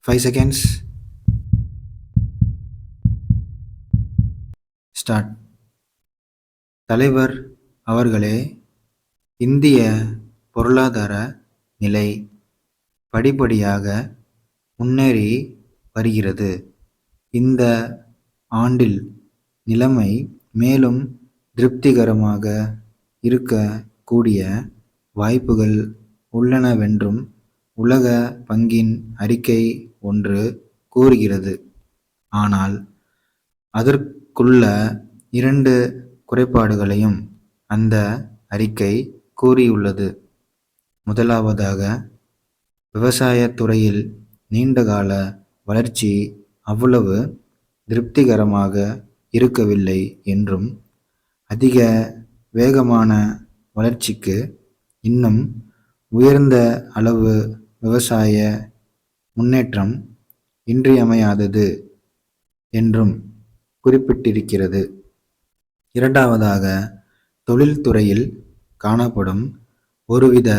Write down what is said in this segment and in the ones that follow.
5 seconds. Start. தலைவர் அவர்களே, இந்திய பொருளாதார நிலை படிப்படியாக முன்னேறி வருகிறது. இந்த ஆண்டில் நிலைமை மேலும் திருப்திகரமாக இருக்கக்கூடிய வாய்ப்புகள் உள்ளனவென்றும் உலக வங்கியின் அறிக்கை ஒன்று கூறுகிறது. ஆனால் அதற்குள்ள 2 குறைபாடுகளையும் அந்த அறிக்கை கூறியுள்ளது. முதலாவதாக, விவசாயத் துறையில் நீண்டகால வளர்ச்சி அவ்வளவு திருப்திகரமாக இருக்கவில்லை என்றும், அதிக வேகமான வளர்ச்சிக்கு இன்னும் உயர்ந்த அளவு விவசாய முன்னேற்றம் இன்றியமையாதது என்றும் குறிப்பிட்டிருக்கிறது. இரண்டாவதாக, தொழில்துறையில் காணப்படும் ஒருவித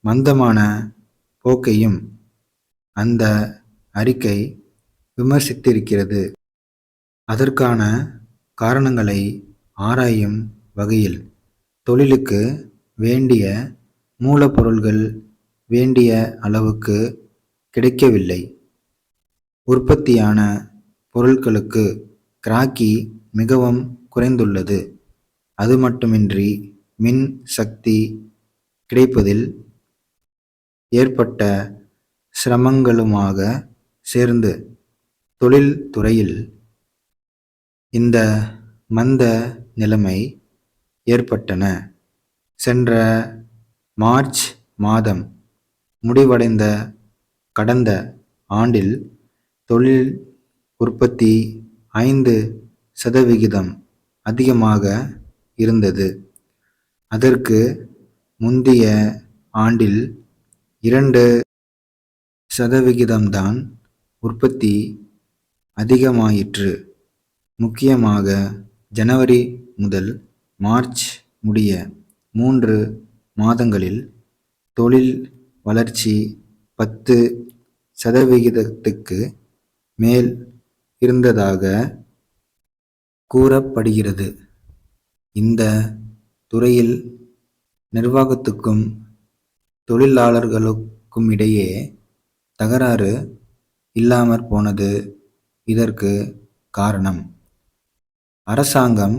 மந்தமான போக்கையும் அந்த அறிக்கை விமர்சித்திருக்கிறது. அதற்கான காரணங்களை ஆராயும் வகையில், தொழிலுக்கு வேண்டிய மூலப்பொருள்கள் வேண்டிய அளவுக்கு கிடைக்கவில்லை. உற்பத்தியான பொருட்களுக்கு கிராக்கி மிகவும் குறைந்துள்ளது. அது மட்டுமின்றி, மின் சக்தி கிடைப்பதில் ஏற்பட்ட சிரமங்களுமாக சேர்ந்து தொழில்துறையில் இந்த மந்த நிலைமை ஏற்பட்டன. சென்ற மார்ச் மாதம் முடிவடைந்த கடந்த ஆண்டில் தொழில் உற்பத்தி 5% அதிகமாக இருந்தது. அதற்கு முந்தைய ஆண்டில் 2% தான் உற்பத்தி அதிகமாயிற்று. முக்கியமாக ஜனவரி முதல் மார்ச் முடிய 3 மாதங்களில் தொழில் வளர்ச்சி 10%க்கு மேல் இருந்ததாக கூறப்படுகிறது. இந்த துறையில் நிர்வாகத்துக்கும் தொழிலாளர்களுக்குமிடையே தகராறு இல்லாமற் போனது இதற்கு காரணம். அரசாங்கம்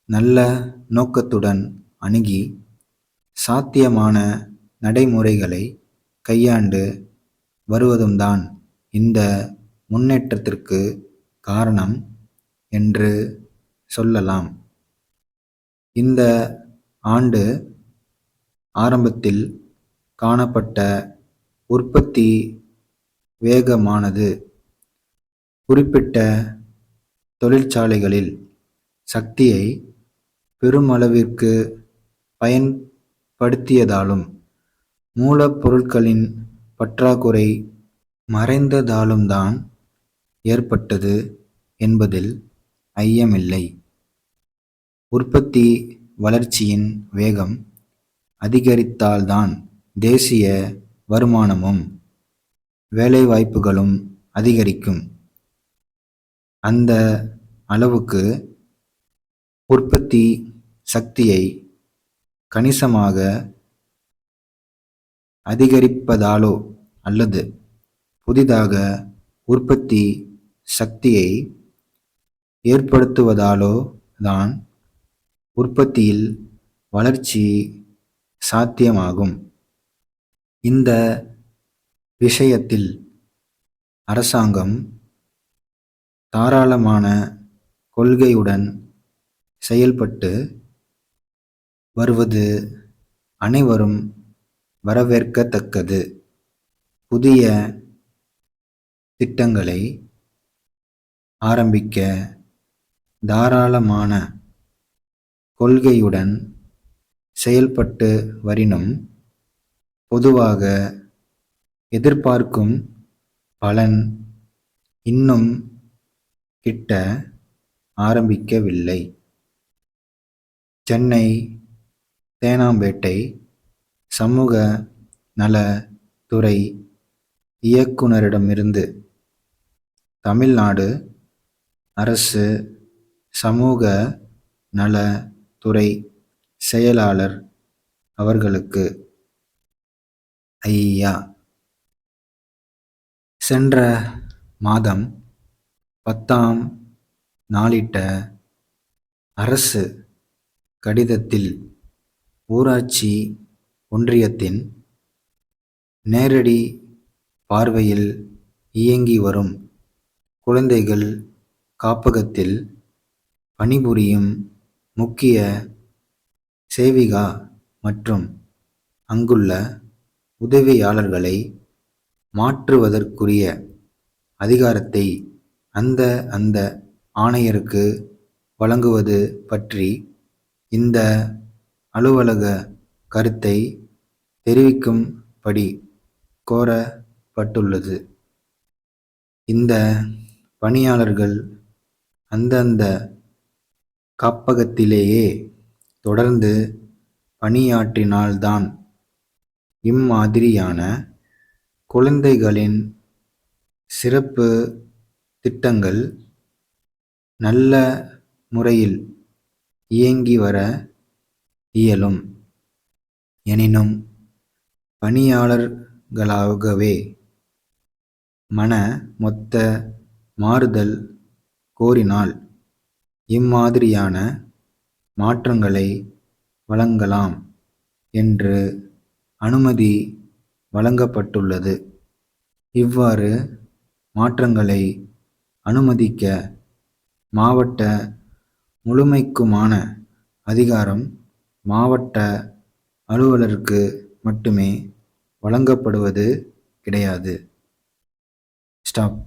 நல்ல நோக்கத்துடன் அணுகி சாத்தியமான நடைமுறைகளை கையாண்டு வருவதும்தான் இந்த முன்னேற்றத்திற்கு காரணம் என்று சொல்லலாம். இந்த ஆண்டு ஆரம்பத்தில் காணப்பட்ட உற்பத்தி வேகமானது குறிப்பிட்ட தொழிற்சாலைகளில் சக்தியை பெருமளவிற்கு பயன்படுத்தியதாலும், மூலப்பொருட்களின் பற்றாக்குறை மறைந்ததாலும்தான் ஏற்பட்டது என்பதில் ஐயமில்லை. உற்பத்தி வளர்ச்சியின் வேகம் அதிகரித்தால்தான் தேசிய வருமானமும் வேலைவாய்ப்புகளும் அதிகரிக்கும். அந்த அளவுக்கு உற்பத்தி சக்தியை கணிசமாக அதிகரிப்பதாலோ அல்லது புதிதாக உற்பத்தி சக்தியை ஏற்படுத்துவதாலோ தான் உற்பத்தியில் வளர்ச்சி சாத்தியமாகும். இந்த விஷயத்தில் அரசாங்கம் தாராளமான கொள்கையுடன் செயல்பட்டு வருவது அனைவரும் வரவேற்கத்தக்கது. புதிய திட்டங்களை ஆரம்பிக்க தாராளமான கொள்கையுடன் செயல்பட்டு வரினும், பொதுவாக எதிர்பார்க்கும் பலன் இன்னும் கிட்ட ஆரம்பிக்கவில்லை. சென்னை தேனாம்பேட்டை சமூக நல துறை இயக்குனரிடமிருந்து தமிழ்நாடு அரசு சமூக நல துறை செயலாளர் அவர்களுக்கு ஐயா, சென்ற மாதம் 10ஆம் நாளிட்ட அரசு கடிதத்தில் ஊராட்சி ஒன்றியத்தின் நேரடி பார்வையில் இயங்கி வரும் குழந்தைகள் காப்பகத்தில் பணிபுரியும் முக்கிய சேவிகா மற்றும் அங்குள்ள உதவியாளர்களை மாற்றுவதற்குரிய அதிகாரத்தை அந்த ஆணையருக்கு வழங்குவது பற்றி இந்த அலுவலக கருத்தை தெரிவிக்கும்படி கோரப்பட்டுள்ளது. இந்த பணியாளர்கள் அந்தந்த காப்பகத்திலேயே தொடர்ந்து பணியாற்றினால்தான் இம்மாதிரியான குழந்தைகளின் சிறப்பு திட்டங்கள் நல்ல முறையில் இயங்கி வர இயலும். எனினும் பணியாளர்களாகவே மொத்த மாறுதல் கோரினால் இம்மாதிரியான மாற்றங்களை வழங்கலாம் என்று அனுமதி வழங்கப்பட்டுள்ளது. இவ்வாறு மாற்றங்களை அனுமதிக்க மாவட்ட முழுமைக்குமான அதிகாரம் மாவட்ட அலுவலருக்கு மட்டுமே வழங்கப்படுவது கிடையாது. ஸ்டாப்.